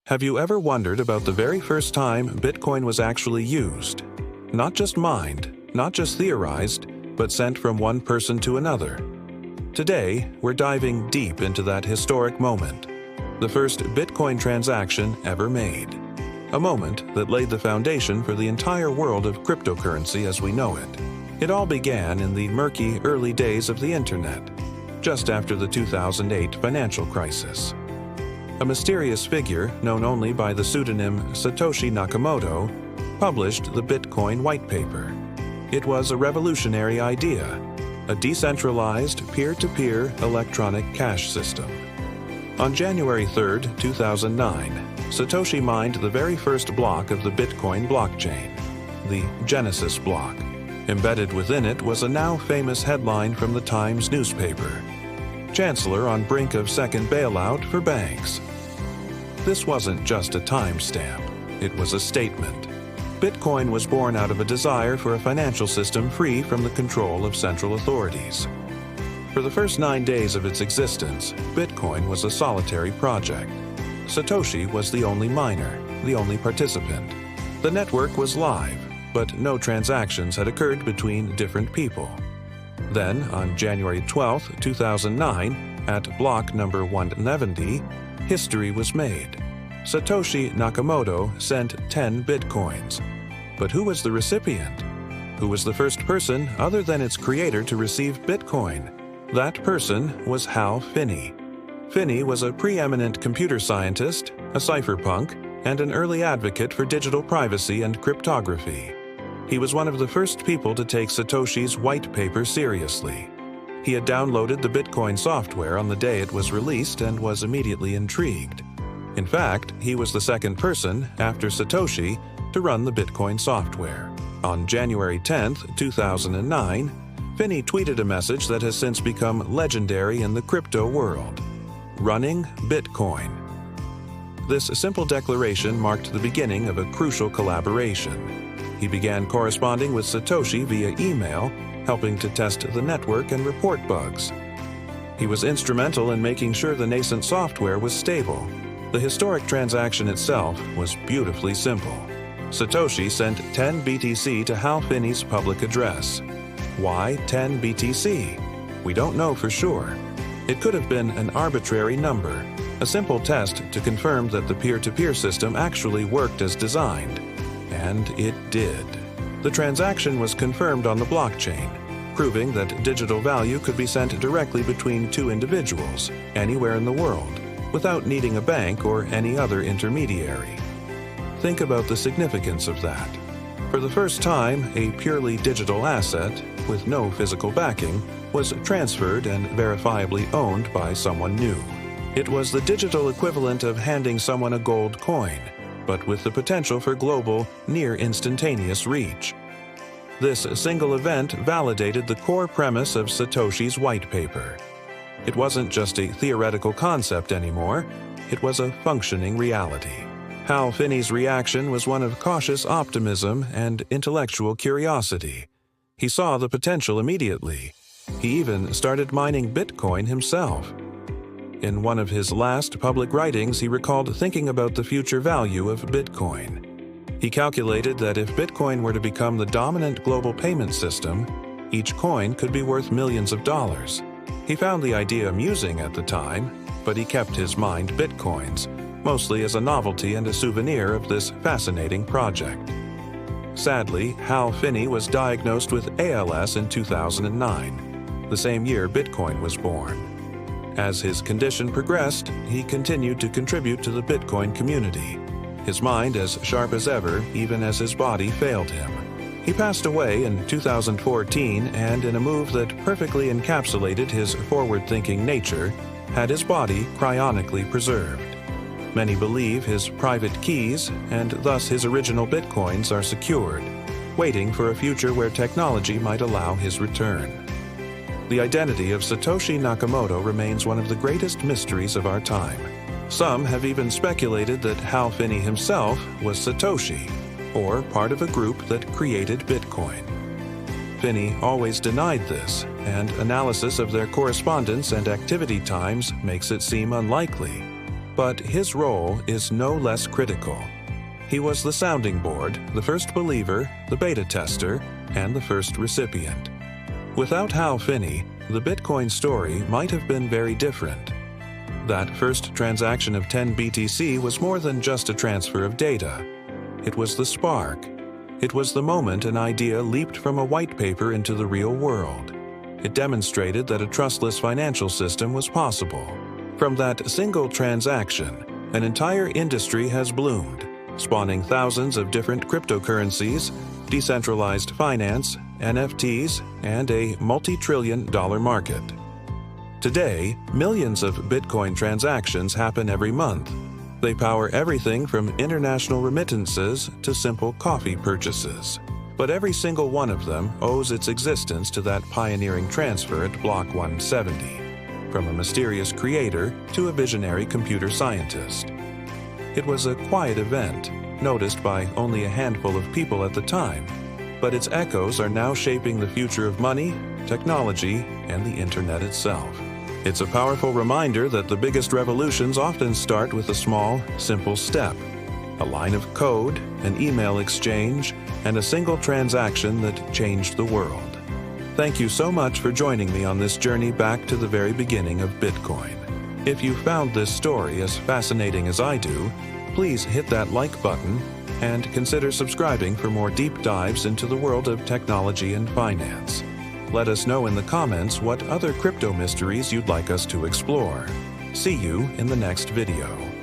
Have you ever wondered about the very first time Bitcoin was actually used? Not just mined, not just theorized, but sent from one person to another. Today, we're diving deep into that historic moment, the first Bitcoin transaction ever made. A moment that laid the foundation for the entire world of cryptocurrency as we know it. It all began in the murky early days of the internet, just after the 2008 financial crisis. A mysterious figure, known only by the pseudonym Satoshi Nakamoto, published the Bitcoin white paper. It was a revolutionary idea, a decentralized, peer-to-peer electronic cash system. On January 3, 2009, Satoshi mined the very first block of the Bitcoin blockchain, the Genesis block. Embedded within it was a now famous headline from the Times newspaper: Chancellor on brink of second bailout for banks. This wasn't just a timestamp, it was a statement. Bitcoin was born out of a desire for a financial system free from the control of central authorities. For the first 9 days of its existence, Bitcoin was a solitary project. Satoshi was the only miner, the only participant. The network was live, but no transactions had occurred between different people. Then, on January 12, 2009, at block number 170, history was made. Satoshi Nakamoto sent 10 bitcoins. But who was the recipient? Who was the first person other than its creator to receive Bitcoin? That person was Hal Finney. Finney was a preeminent computer scientist, a cypherpunk, and an early advocate for digital privacy and cryptography. He was one of the first people to take Satoshi's white paper seriously. He had downloaded the Bitcoin software on the day it was released and was immediately intrigued. In fact, he was the second person, after Satoshi, to run the Bitcoin software. On January 10, 2009, Finney tweeted a message that has since become legendary in the crypto world: "Running Bitcoin." This simple declaration marked the beginning of a crucial collaboration. He began corresponding with Satoshi via email, helping to test the network and report bugs. He was instrumental in making sure the nascent software was stable. The historic transaction itself was beautifully simple. Satoshi sent 10 BTC to Hal Finney's public address. Why 10 BTC? We don't know for sure. It could have been an arbitrary number, a simple test to confirm that the peer-to-peer system actually worked as designed. And it did. The transaction was confirmed on the blockchain, proving that digital value could be sent directly between two individuals, anywhere in the world, without needing a bank or any other intermediary. Think about the significance of that. For the first time, a purely digital asset, with no physical backing, was transferred and verifiably owned by someone new. It was the digital equivalent of handing someone a gold coin, but with the potential for global, near-instantaneous reach. This single event validated the core premise of Satoshi's white paper. It wasn't just a theoretical concept anymore, it was a functioning reality. Hal Finney's reaction was one of cautious optimism and intellectual curiosity. He saw the potential immediately. He even started mining Bitcoin himself. In one of his last public writings, he recalled thinking about the future value of Bitcoin. He calculated that if Bitcoin were to become the dominant global payment system, each coin could be worth millions of dollars. He found the idea amusing at the time, but he kept his mined Bitcoins, mostly as a novelty and a souvenir of this fascinating project. Sadly, Hal Finney was diagnosed with ALS in 2009, the same year Bitcoin was born. As his condition progressed, he continued to contribute to the Bitcoin community, his mind as sharp as ever, even as his body failed him. He passed away in 2014, and in a move that perfectly encapsulated his forward-thinking nature, had his body cryonically preserved. Many believe his private keys, and thus his original Bitcoins, are secured, waiting for a future where technology might allow his return. The identity of Satoshi Nakamoto remains one of the greatest mysteries of our time. Some have even speculated that Hal Finney himself was Satoshi, or part of a group that created Bitcoin. Finney always denied this, and analysis of their correspondence and activity times makes it seem unlikely. But his role is no less critical. He was the sounding board, the first believer, the beta tester, and the first recipient. Without Hal Finney, the Bitcoin story might have been very different. That first transaction of 10 BTC was more than just a transfer of data. It was the spark. It was the moment an idea leaped from a white paper into the real world. It demonstrated that a trustless financial system was possible. From that single transaction, an entire industry has bloomed, spawning thousands of different cryptocurrencies, decentralized finance, NFTs, and a multi-trillion-dollar market. Today, millions of Bitcoin transactions happen every month. They power everything from international remittances to simple coffee purchases. But every single one of them owes its existence to that pioneering transfer at Block 170, from a mysterious creator to a visionary computer scientist. It was a quiet event, noticed by only a handful of people at the time, but its echoes are now shaping the future of money, technology, and the internet itself. It's a powerful reminder that the biggest revolutions often start with a small, simple step. A line of code, an email exchange, and a single transaction that changed the world. Thank you so much for joining me on this journey back to the very beginning of Bitcoin. If you found this story as fascinating as I do, please hit that like button and consider subscribing for more deep dives into the world of technology and finance. Let us know in the comments what other crypto mysteries you'd like us to explore. See you in the next video.